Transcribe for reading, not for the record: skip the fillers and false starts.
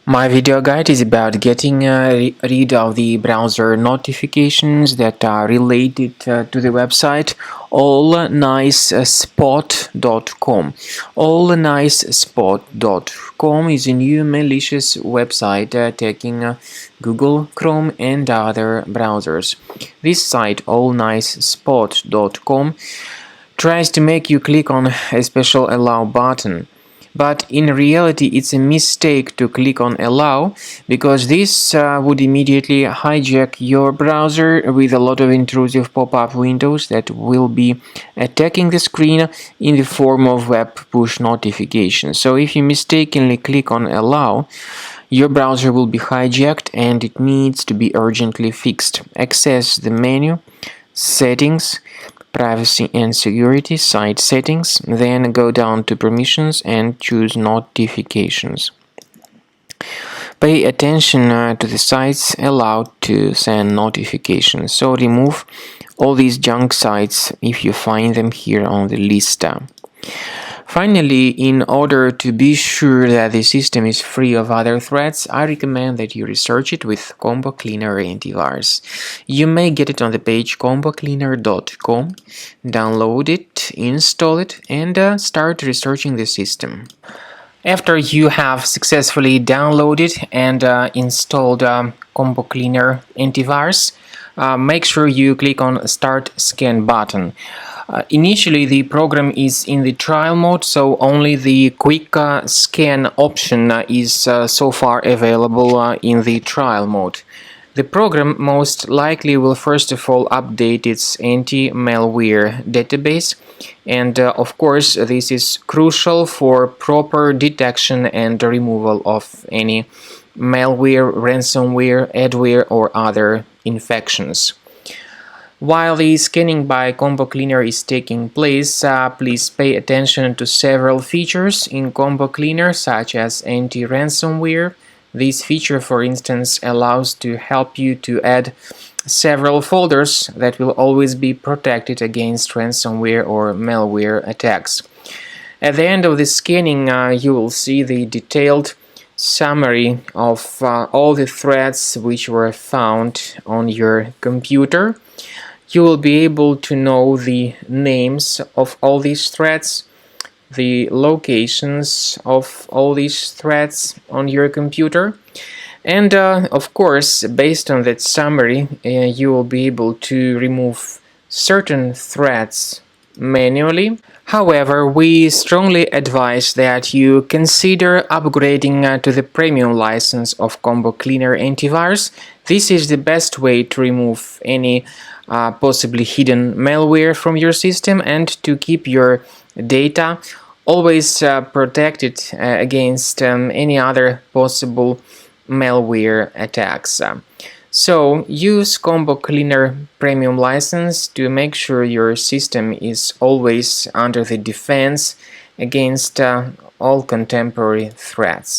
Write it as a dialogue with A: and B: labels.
A: My video guide is about getting rid of the browser notifications that are related to the website allnicespot.com. Allnicespot.com is a new malicious website attacking Google, Chrome and other browsers. This site, allnicespot.com, tries to make you click on a special allow button. But in reality, it's a mistake to click on allow, because this would immediately hijack your browser with a lot of intrusive pop-up windows that will be attacking the screen in the form of web push notifications. So if you mistakenly click on allow, your browser will be hijacked and it needs to be urgently fixed. Access the menu, Settings, Privacy and Security, Site Settings, then go down to Permissions and choose Notifications. Pay attention to the sites allowed to send notifications, so remove all these junk sites if you find them here on the list. Finally, in order to be sure that the system is free of other threats, I recommend that you research it with Combo Cleaner Antivirus. You may get it on the page combocleaner.com, download it, install it, and start researching the system. After you have successfully downloaded and installed Combo Cleaner Antivirus, make sure you click on Start Scan button. Initially, the program is in the trial mode, so only the quick scan option is so far available in the trial mode. The program most likely will first of all update its anti-malware database, and of course this is crucial for proper detection and removal of any malware, ransomware, adware or other infections. While the scanning by Combo Cleaner is taking place, please pay attention to several features in Combo Cleaner, such as anti-ransomware. This feature, for instance, allows to help you to add several folders that will always be protected against ransomware or malware attacks. At the end of the scanning, you will see the detailed summary of all the threats which were found on your computer. You will be able to know the names of all these threats, the locations of all these threats on your computer, and of course, based on that summary, you will be able to remove certain threats manually. However, we strongly advise that you consider upgrading to the premium license of Combo Cleaner Antivirus. This is the best way to remove any possibly hidden malware from your system and to keep your data always protected against any other possible malware attacks. So use Combo Cleaner Premium license to make sure your system is always under the defense against all contemporary threats.